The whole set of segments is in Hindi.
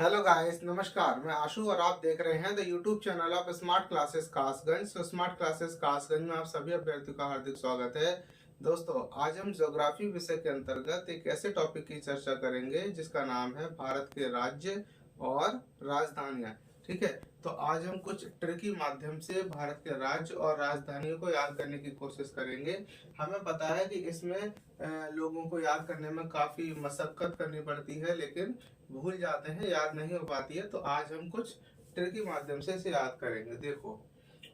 हेलो गाइस, नमस्कार। मैं आशु और आप देख रहे हैं the YouTube channel of smart classes Kasganj. तो स्मार्ट क्लासेस कासगंज में आप सभी अभ्यर्थियों का हार्दिक स्वागत है। दोस्तों, आज हम ज्योग्राफी विषय के अंतर्गत एक ऐसे टॉपिक की चर्चा करेंगे जिसका नाम है भारत के राज्य और राजधानियां। ठीक है, तो आज हम कुछ ट्रिकी माध्यम से भारत के राज्य और राजधानियों को याद करने की कोशिश करेंगे। हमें पता है कि इसमें लोगों को याद करने में काफी मशक्कत करनी पड़ती है, लेकिन भूल जाते हैं, याद नहीं हो पाती है। तो आज हम कुछ ट्रिकी माध्यम से इसे याद करेंगे। देखो,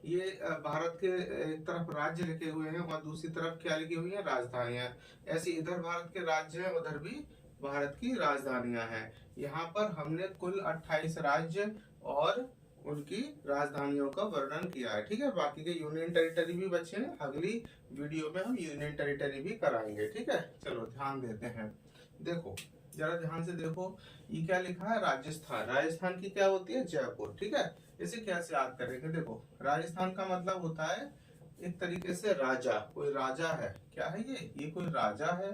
ये भारत के एक तरफ राज्य लिखे हुए हैं और दूसरी तरफ क्या लिखी हुई है, राजधानियां। ऐसे इधर भारत के राज्य हैं, उधर भी भारत की राजधानियां हैं। यहाँ पर हमने कुल 28 राज्य और उनकी राजधानियों का वर्णन किया है। ठीक है, बाकी के यूनियन टेरिटरी भी बचे हैं। अगली वीडियो में हम यूनियन टेरिटरी भी कराएंगे। ठीक है, चलो ध्यान देते हैं। देखो, जरा ध्यान से देखो, ये क्या लिखा है, राजस्थान। राजस्थान की क्या होती है, जयपुर। ठीक है, इसे कैसे याद करेंगे। देखो, राजस्थान का मतलब होता है एक तरीके से राजा। कोई राजा है, क्या है ये कोई राजा है।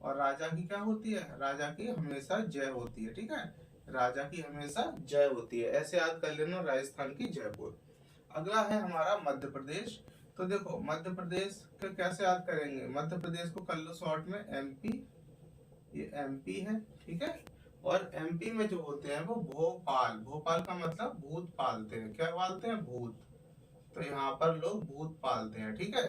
और राजा की क्या होती है, राजा की हमेशा जय होती है। ठीक है, राजा की हमेशा जय होती है, ऐसे याद कर लेना, राजस्थान की जयपुर। अगला है हमारा मध्य प्रदेश। तो देखो, मध्य प्रदेश को कैसे याद करेंगे, मध्य प्रदेश को कर लो शॉर्ट में एमपी। ये एमपी है। ठीक है, और एमपी में जो होते हैं वो भोपाल। भोपाल का मतलब भूत पालते हैं। क्या पालते हैं, भूत। तो यहाँ पर लोग भूत पालते हैं। ठीक है,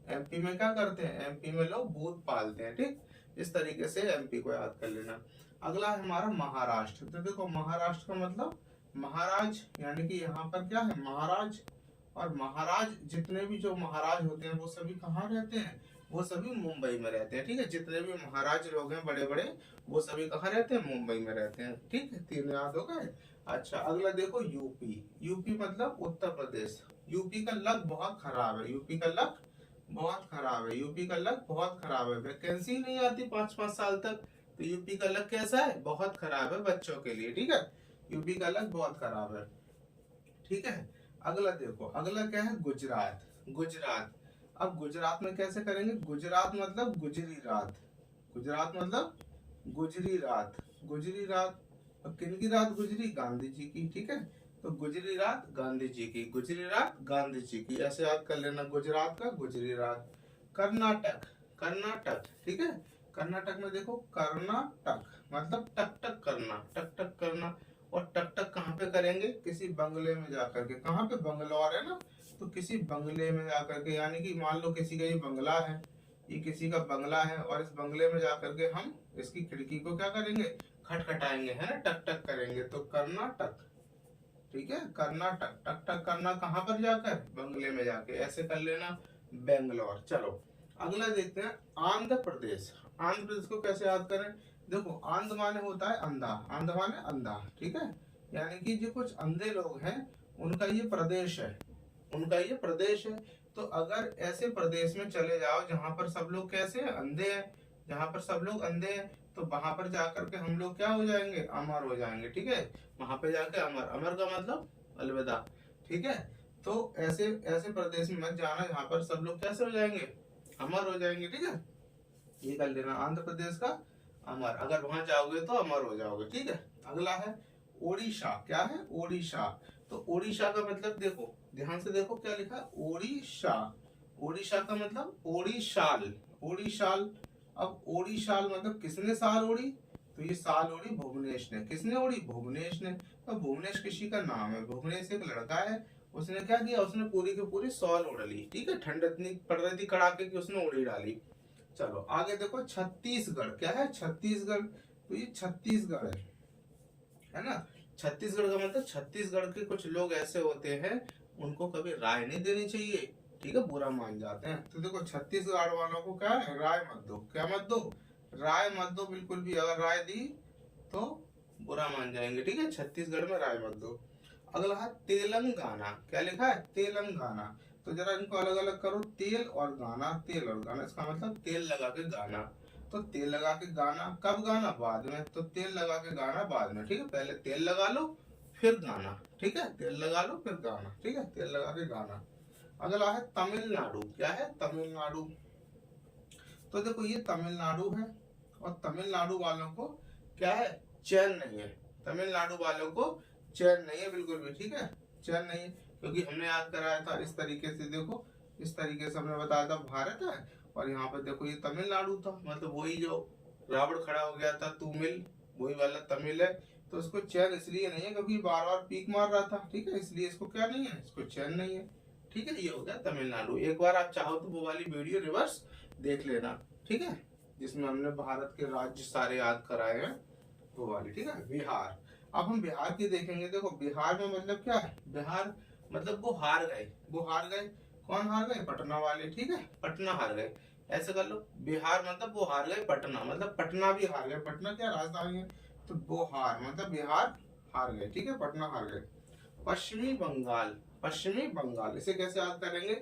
एमपी में क्या करते हैं, एमपी में लोग भूत पालते हैं। ठीक, इस तरीके से एमपी को याद कर लेना। अगला है हमारा महाराष्ट्र। तो देखो, महाराष्ट्र का मतलब महाराज, यानी कि यहाँ पर क्या है, महाराज। और महाराज, जितने भी जो महाराज होते हैं वो सभी कहाँ रहते हैं, वो सभी मुंबई में रहते हैं। ठीक है, जितने भी महाराज लोग हैं बड़े बड़े, वो सभी कहाँ रहते हैं, मुंबई में रहते हैं। ठीक है, तीन याद हो गए। अच्छा, अगला देखो, यूपी। यूपी मतलब उत्तर प्रदेश। यूपी का लक बहुत खराब है, यूपी का लक बहुत खराब है, यूपी का लक बहुत खराब है। वैकेंसी नहीं आती 5-5 साल तक। तो यूपी का लक कैसा है, बहुत खराब है बच्चों के लिए। ठीक है, यूपी का लक बहुत खराब है। ठीक है, अगला देखो, अगला क्या है, गुजरात। गुजरात, अब गुजरात में कैसे करेंगे, गुजरात मतलब गुजरी रात। गुजरात मतलब गुजरी रात। गुजरी रात, अब किन की रात गुजरी, गांधी जी की। ठीक है, तो गुजरी रात गांधी जी की, गुजरी रात गांधी जी की, ऐसे याद कर लेना, गुजरात का गुजरी रात। कर्नाटक। कर्नाटक, ठीक है, कर्नाटक में देखो, कर्नाटक मतलब टक टक करना, टक टक करना। और टक टक कहाँ पे करेंगे, किसी बंगले में जाकर के। कहाँ पे, बंगलौर है ना, तो किसी बंगले में जाकर के, यानी कि मान लो किसी का ये बंगला है, ये किसी का बंगला है, और इस बंगले में जाकर के हम इसकी खिड़की को क्या करेंगे, खटखटाएंगे, है ना, टक टक करेंगे। तो कर्नाटक। ठीक है, कर्नाटक, टक टक करना कहाँ पर जाकर, बंगले में जाके, ऐसे कर लेना। बेंगलोर। चलो अगला देखते हैं, आंध्र प्रदेश। आंध्र प्रदेश को कैसे याद करें। देखो, आंध्र माने होता है अंधा, आंध्र माने अंधा। ठीक है, यानी कि जो कुछ अंधे लोग हैं उनका ये प्रदेश है, उनका ये प्रदेश है। तो अगर ऐसे प्रदेश में चले जाओ जहां पर सब लोग कैसे हैं, अंधे हैं, जहां पर सब लोग अंधे हैं, तो वहां पर जाकर के हम लोग क्या हो जाएंगे, अमर हो जाएंगे। ठीक है, वहां पे जाके अमर, अमर का मतलब अलविदा। ठीक है, तो ऐसे ऐसे प्रदेश में मत जाना जहां पर सब लोग कैसे हो जाएंगे, अमर हो जाएंगे। ठीक है, ये कर लेना, आंध्र प्रदेश का अमर, अगर वहां जाओगे तो अमर हो जाओगे। ठीक है, अगला है ओडिशा। क्या है, ओडिशा। तो ओडिशा का मतलब देखो, ध्यान से देखो क्या लिखा है, ओडिशा। ओडिशा का मतलब ओडिशाल, ओडिशाल। अब ओडिशाल मतलब किसने साल ओढ़ी, तो ये साल ओढ़ी भुवनेश ने। किसने ओढ़ी, भुवनेश ने। तो भुवनेश किसी का नाम है, भुवनेश एक लड़का है। उसने क्या किया, उसने पूरी की पूरी सॉल ओढ़ ली। ठीक है, ठंड इतनी पड़ रही थी कड़ाके की, उसने ओढ़ी डाली। चलो आगे देखो, छत्तीसगढ़। क्या है, छत्तीसगढ़। तो ये छत्तीसगढ़ है ना। छत्तीसगढ़ का मतलब, छत्तीसगढ़ के कुछ लोग ऐसे होते हैं उनको कभी राय नहीं देनी चाहिए। ठीक है, बुरा मान जाते हैं। तो देखो, छत्तीसगढ़ वालों को क्या है, राय मत दो। क्या मत दो, राय मत दो बिल्कुल भी। अगर राय दी तो बुरा मान जाएंगे। ठीक है, छत्तीसगढ़ में राय मत दो। अगला है तेलंगाना। क्या लिखा है, तेलंगाना। तो जरा इनको अलग अलग करो, तेल और गाना। तेल और गाना, इसका मतलब तेल लगा के गाना। तो तेल लगा के गाना कब गाना, बाद में। तो तेल लगा के गाना बाद में। ठीक है, पहले तेल लगा लो फिर गाना। ठीक है, तेल लगा लो फिर गाना। ठीक है, तेल लगा के गाना। अगला है तमिलनाडु। क्या है, तमिलनाडु। तो देखो, ये तमिलनाडु है, और तमिलनाडु वालों को क्या है, चैन नहीं है। तमिलनाडु वालों को चैन नहीं है बिल्कुल भी, ठीक है, चैन नहीं है, क्योंकि हमने याद कराया था इस तरीके से, देखो इस तरीके से हमने बताया था भारत है और यहाँ पे देखो ये तमिलनाडु था, मतलब वही जो रावण खड़ा हो गया था तूमिल, वही वाला तमिल है। तो इसको चैन इसलिए नहीं है क्योंकि बार बार पीक मार रहा था, ठीक है, इसलिए इसको क्या नहीं है, इसको चैन नहीं है, ठीक है। ये हो गया तमिलनाडु। एक बार आप चाहो तो वो वाली वीडियो रिवर्स देख लेना, ठीक है, जिसमें हमने भारत के राज्य सारे याद कराए हैं, वो वाली, ठीक है। बिहार, अब हम बिहार की देखेंगे। देखो बिहार में मतलब क्या है, बिहार मतलब वो हार गए, वो हार गए, कौन हार गए, पटना वाले, ठीक है, पटना हार गए, ऐसे कर लो। बिहार मतलब वो हार गए, पटना मतलब पटना भी हार गए, पटना क्या राजधानी है, तो वो हार मतलब बिहार हार गए, ठीक है, पटना हार गए। पश्चिमी बंगाल, पश्चिमी बंगाल इसे कैसे याद करेंगे,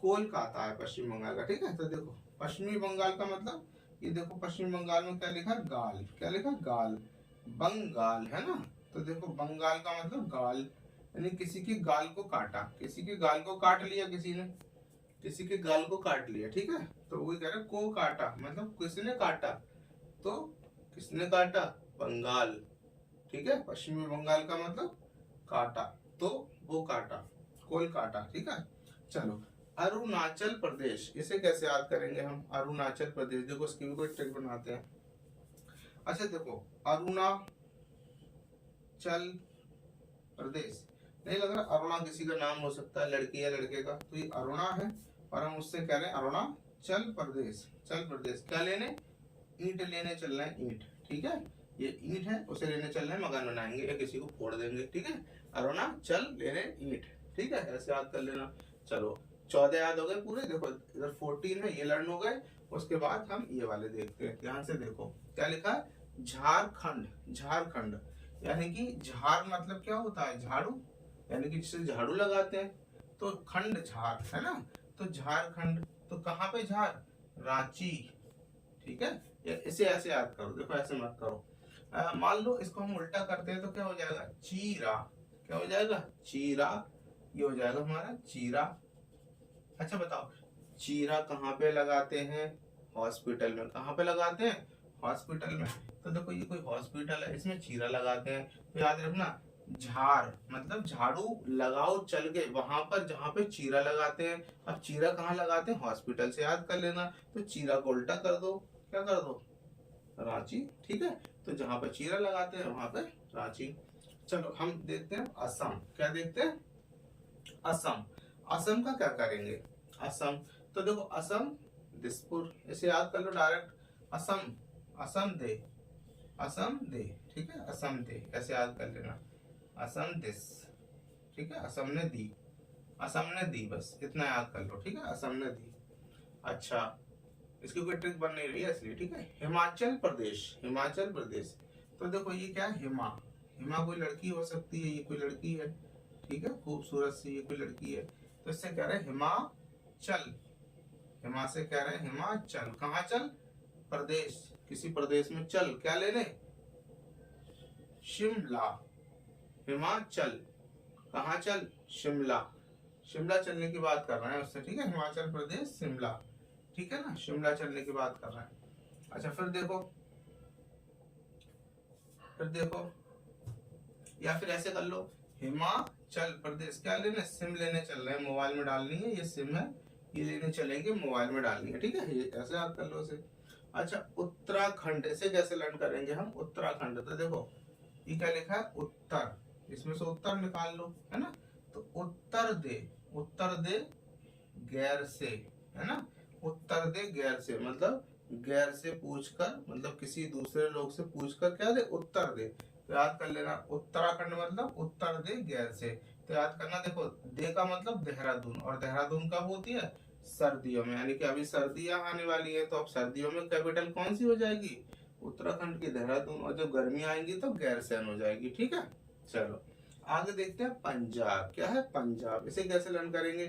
कोलकाता है पश्चिम बंगाल का, ठीक है। तो देखो पश्चिमी बंगाल का मतलब, ये देखो पश्चिम बंगाल में क्या लिखा, गाल, क्या लिखा, गाल, बंगाल है ना। तो देखो बंगाल का मतलब गाल, यानी किसी के गाल को काटा, किसी के गाल को काट लिया, किसी ने किसी के गाल को काट लिया, ठीक है। तो वही कह रहे को काटा मतलब किसने काटा, तो किसने काटा, बंगाल, ठीक है। पश्चिमी बंगाल का मतलब काटा, तो वो काटा, कोल काटा, ठीक है। चलो अरुणाचल प्रदेश, इसे कैसे याद करेंगे हम, अरुणाचल प्रदेश, देखो इसकी भी कोई ट्रिक बनाते हैं। अच्छा देखो अरुणाचल प्रदेश, नहीं लग रहा, अरुणा किसी का नाम हो सकता है, लड़की या लड़के का, तो ये अरुणा है और हम उससे कह रहे हैं अरुणाचल प्रदेश। चल प्रदेश क्या लेने, ईंट लेने चल रहे हैं, ईंट, ठीक है, ये ईंट है उसे लेने चल रहे हैं, मकान बनाएंगे या किसी को फोड़ देंगे, ठीक है। अरुणाचल ले रहे ईंट, ठीक है, ऐसे याद कर लेना। चलो 14 याद हो गए पूरे। देखो इधर 14 है, ये लर्न हो गए। उसके बाद हम ये वाले देखते हैं, ध्यान से देखो क्या लिखा है, झारखंड, झारखंड, यानी कि झार मतलब क्या होता है, झाड़ू, यानी कि जिसे झाड़ू लगाते हैं, तो खंड झार है ना, तो झारखंड, तो कहाँ पे झार, रांची, ठीक है। इसे ऐसे याद करो, देखो ऐसे मत करो। मान लो इसको हम उल्टा करते हैं तो क्या हो जाएगा, चीरा, क्या हो जाएगा, चीरा, ये हो जाएगा हमारा चीरा। अच्छा बताओ चीरा कहाँ पे लगाते हैं, हॉस्पिटल में, कहाँ पे लगाते हैं, हॉस्पिटल में। तो देखो ये कोई हॉस्पिटल है, इसमें चीरा लगाते हैं, तो याद रखना झाड़ मतलब झाड़ू लगाओ चल के वहां पर जहाँ पे चीरा लगाते हैं। अब चीरा कहाँ लगाते हैं, हॉस्पिटल से याद कर लेना, तो चीरा को उल्टा कर दो, क्या कर दो, रांची, ठीक है। तो जहाँ पे चीरा लगाते हैं वहां पे रांची। चलो हम देखते हैं असम, क्या देखते हैं, असम, असम का क्या करेंगे, असम, तो देखो असम दिसपुर, इसे याद कर लो डायरेक्ट, असम, असम दे, असम दे, ठीक है, असम दे ऐसे याद कर लेना, असम दिस, ठीक है, असम ने दी, असम ने दी, बस इतना याद कर लो, ठीक है, असम ने दी। अच्छा इसकी कोई ट्रिक बन नहीं रही है इसलिए, ठीक है। हिमाचल प्रदेश, हिमाचल प्रदेश, तो देखो ये क्या है, हिमा, हिमा कोई लड़की हो सकती है, ये कोई लड़की है, ठीक है, खूबसूरत सी ये कोई लड़की है, तो इससे कह रहे हैं हिमाचल, हिमा से कह रहे हैं हिमाचल, कहाँ चल, प्रदेश, किसी प्रदेश में चल, क्या लेने, शिमला, हिमाचल, कहाँ चल, शिमला, शिमला चलने की बात कर रहे हैं उससे, ठीक है, हिमाचल प्रदेश शिमला, ठीक है ना, शिमला चलने की बात कर रहे हैं। अच्छा फिर देखो, फिर देखो, या फिर ऐसे कर लो, हिमाचल प्रदेश क्या लेने, सिम लेने चल रहे हैं, मोबाइल में डालनी है, ये सिम है, ये लेने चलेंगे, मोबाइल में डालनी है, ठीक है, ये ऐसे याद कर लो इसे। अच्छा उत्तराखंड, इसे कैसे लर्न करेंगे हम, उत्तराखंड, तो देखो ये क्या लिखा है, उत्तर, इसमें से उत्तर निकाल लो, है ना, तो उत्तर दे, उत्तर दे गैर से, है ना, उत्तर दे गैर से मतलब गैर से पूछकर, मतलब किसी दूसरे लोग से पूछकर क्या दे, उत्तर दे, तो याद कर लेना उत्तराखंड मतलब उत्तर दे गैर से। तो याद करना देखो दे का मतलब देहरादून, और देहरादून कब होती है, सर्दियों में, यानी कि अभी सर्दियां आने वाली है, तो अब सर्दियों में कैपिटल कौन सी हो जाएगी, उत्तराखंड की देहरादून, और जब गर्मी आएंगी तो गैरसैंण हो जाएगी, ठीक है। चलो आगे देखते हैं पंजाब, क्या है पंजाब, इसे कैसे लर्न करेंगे,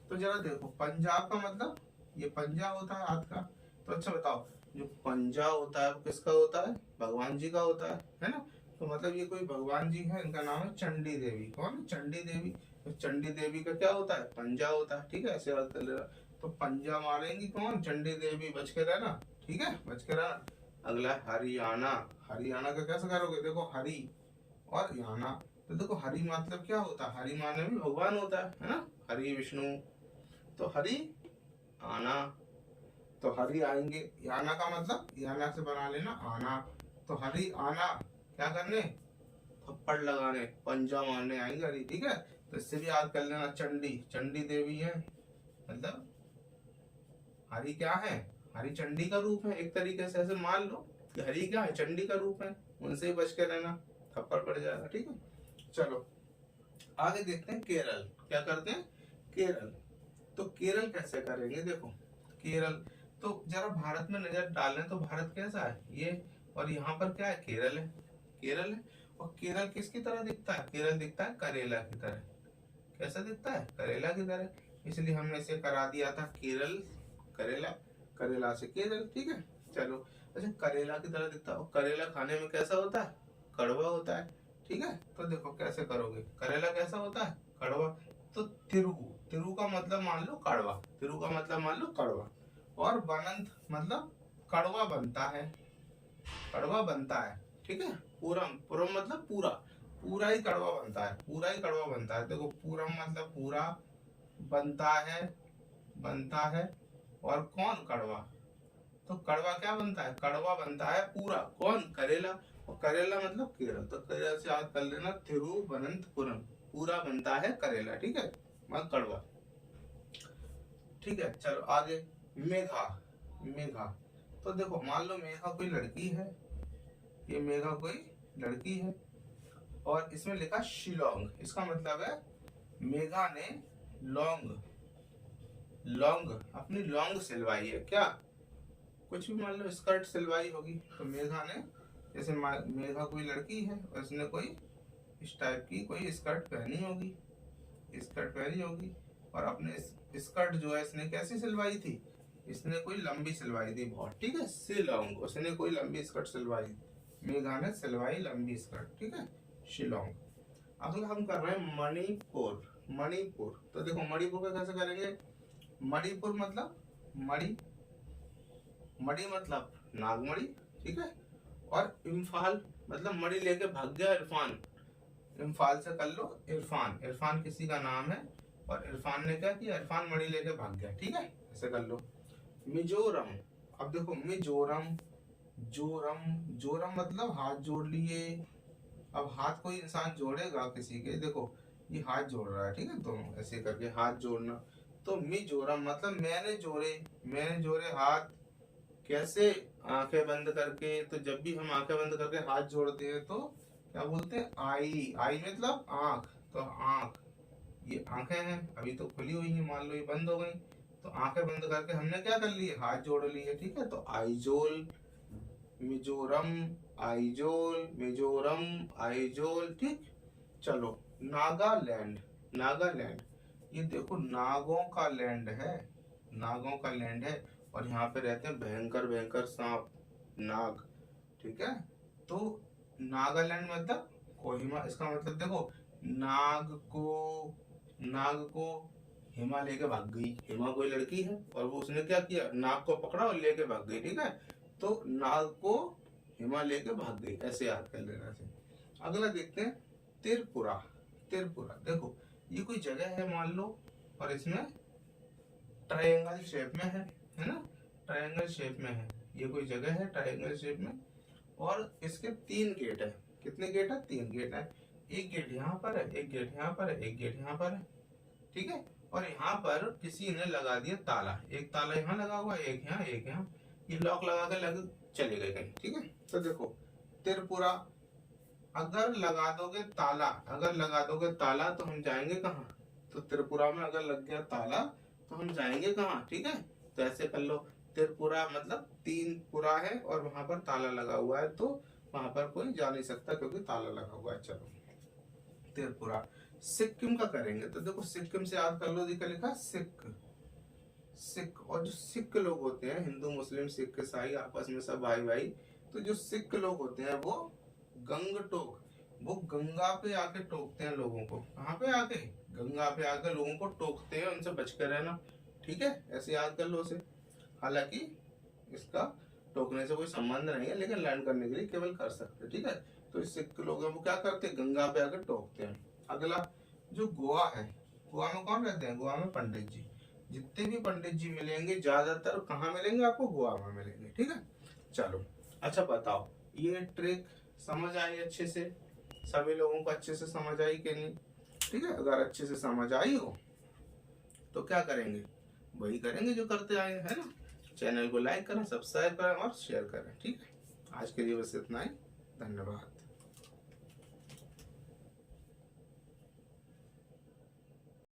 तो जरा देखो पंजाब का मतलब ये पंजा होता है हाथ का, तो अच्छा बताओ जो पंजा होता है वो किसका होता है, भगवान जी का होता है ना, तो मतलब ये कोई भगवान जी है, इनका नाम है चंडी देवी, कौन, चंडी देवी, तो चंडी देवी का क्या होता है, पंजा होता है, ठीक है, ऐसे याद कर लेना। तो पंजा मारेंगी कौन, चंडी देवी, बच के रहना, ठीक है, बच के रहना। अगला हरियाणा, हरियाणा का कैसे करोगे, देखो हरी और याना। तो देखो हरि मतलब क्या होता है, हरि माने भी भगवान होता है ना, हरि विष्णु। तो हरि आना, तो हरि आएंगे। याना का मतलब याना से बना लेना आना। तो हरि आना क्या करने, थप्पड़ लगाने, पंजा मारने आएंगे हरि, ठीक है। तो इससे भी याद कर लेना, चंडी, चंडी देवी है, मतलब हरि क्या है, हरि चंडी का रूप है एक तरीके से, ऐसे मान लो कि हरि क्या है, चंडी का रूप है, उनसे ही बच के रहना, थप्पड़ पड़ जाएगा, ठीक है। चलो आगे देखते हैं केरल, क्या करते हैं, केरल। तो केरल कैसे करेंगे, देखो केरल, तो जरा भारत में नजर डालें तो भारत कैसा है ये, और यहाँ पर क्या है, केरल है, केरल है। और केरल किसकी तरह दिखता है, केरल दिखता है करेला की तरह। कैसा दिखता है, करेला की तरह, इसलिए हमने इसे करा दिया था केरल, करेला, करेला से केरल, ठीक है। चलो अच्छा, करेला की तरह दिखता है, और करेला खाने में कैसा होता है, कड़वा होता है, ठीक है। तो देखो कैसे करोगे, करेला कैसा होता है, कड़वा। तो तिरु, तिरु का मतलब मान लो कड़वा, तिरु का मतलब मान लो कड़वा, और बनंत मतलब कड़वा बनता है, कड़वा बनता है, ठीक है। पूरम, पूरम मतलब पूरा, पूरा ही कड़वा बनता है, पूरा ही कड़वा बनता है। देखो पूरम मतलब पूरा, बनता है, बनता है, और कौन, कड़वा। तो कड़वा क्या बनता है, कड़वा बनता है पूरा, कौन, करेला। और करेला मतलब केरल, तो केरल से याद कर लेना तिरुवनंतपुरम, पूरा बनता है करेला, ठीक है, मतलब कड़वा, ठीक है। चलो आगे, मेघा, मेघा। तो देखो मान लो मेघा कोई लड़की है, ये मेघा कोई लड़की है, और इसमें लिखा शिलोंग, इसका मतलब है मेघा ने लौंग, लौंग अपनी लौंग सिलवाई है, क्या, कुछ भी मान लो स्कर्ट सिलवाई होगी। तो मेघा ने, जैसे मेघा कोई लड़की है और इसने कोई इस टाइप की कोई स्कर्ट पहनी होगी, स्कर्ट पहनी होगी, और अपने स्कर्ट जो है इसने कैसी सिलवाई थी, इसने कोई लंबी सिलवाई थी बहुत, ठीक है, शिलोंग, उसने कोई लंबी स्कर्ट सिलवाई, मेघा ने सिलवाई लंबी स्कर्ट, ठीक है, शिलोंग। अगला हम कर रहे हैं मणिपुर, मणिपुर। तो देखो मणिपुर का कैसे करेंगे, मणिपुर मतलब मणि, मणि मतलब नागमणि, ठीक है। और इम्फाल मतलब मणि लेके भाग गया इरफान, इम्फाल से कर लो इरफान, इरफान किसी का नाम है, और इरफान ने क्या किया, इरफान मणि लेके भाग गया, ठीक है, ऐसे कर लो। मिजोरम, अब देखो मिजोरम, जोरम, जोरम मतलब हाथ जोड़ लिए। अब हाथ कोई इंसान जोड़ेगा किसी के, देखो ये हाथ जोड़ रहा है, ठीक है, दोनों ऐसे करके हाथ जोड़ना। तो मिजोरम मतलब मैंने जोड़े, मैंने जोड़े हाथ, कैसे, आंखें बंद करके। तो जब भी हम आंखें बंद करके हाथ जोड़ते हैं तो क्या बोलते हैं, आई, आई मतलब आंख। तो आंख, ये आंखें हैं, अभी तो खुली हुई है, मान लो ये बंद हो गई, तो आंखें बंद करके हमने क्या कर लिए, हाथ जोड़ लिए, ठीक है। तो आइजोल, मिजोरम, आइजोल, मिजोरम, आइजोल, ठीक। चलो नागालैंड, नागालैंड, ये देखो नागों का लैंड है, नागों का लैंड है, और यहाँ पे रहते हैं भयंकर भयंकर सांप, नाग, ठीक है। तो नागालैंड मतलब कोहिमा, इसका मतलब देखो नाग को, नाग को हिमा लेके भाग गई, हिमा कोई लड़की है और वो उसने क्या किया, नाग को पकड़ा और लेके भाग गई, ठीक है। तो नाग को हिमा लेके भाग गई, ऐसे याद कर लेना से। अगला देखते हैं त्रिपुरा, त्रिपुरा देखो ये कोई जगह है मान लो, और इसमें ट्रायंगल शेप में है ना, ट्रायंगल शेप में है, ये कोई जगह है ट्रायंगल शेप में, और इसके 3 गेट है, कितने गेट है, 3 गेट है, एक गेट यहाँ पर है, एक गेट यहाँ पर है, एक गेट यहाँ पर है, ठीक है। और यहाँ पर किसी ने लगा दिया ताला, एक ताला यहाँ लगा हुआ है, एक यहाँ, एक यहाँ, ये लॉक लगा के लग चले गए कहीं, ठीक है। तो देखो त्रिपुरा, अगर लगा दोगे ताला, अगर लगा दोगे ताला तो हम जाएंगे कहाँ, तो त्रिपुरा में अगर लग गया ताला तो हम जाएंगे कहाँ, ठीक है। तो ऐसे कर लो, त्रिपुरा मतलब 3 पुरा है और वहां पर ताला लगा हुआ है, तो वहां पर कोई जा नहीं सकता क्योंकि ताला लगा हुआ है। चलो त्रिपुरा। सिक्किम का करेंगे, तो देखो सिक्किम से याद कर लो, देखा लिखा सिख, सिख, और जो सिख लोग होते हैं, हिंदू मुस्लिम सिख ईसाई आपस में सब भाई भाई, तो जो सिख लोग होते हैं वो गंगटोक, वो गंगा पे आके टोकते हैं लोगों को, कहाँ पे आके, गंगा पे आके लोगों को टोकते हैं, उनसे बच कर रहना, ठीक है, ऐसे याद कर लो उसे। हालांकि इसका टोकने से कोई संबंध नहीं है, लेकिन लैंड करने के लिए केवल कर सकते हैं, ठीक है। तो इससे लोग वो क्या करते हैं, गंगा पे आकर टोकते हैं। अगला जो गोवा है, गोवा में कौन रहते हैं, गोवा में पंडित जी। जितने भी पंडित जी मिलेंगे ज्यादातर कहाँ मिलेंगे आपको, गोवा में मिलेंगे, ठीक है। चलो अच्छा बताओ, ये ट्रिक समझ आई अच्छे से, सभी लोगों को अच्छे से समझ आई कि नहीं, ठीक है। अगर अच्छे से समझ आई हो तो क्या करेंगे, वही करेंगे जो करते आए हैं, है ना। चैनल को लाइक करें, सब्सक्राइब करें और शेयर करें, ठीक है। आज के लिए बस इतना ही, धन्यवाद।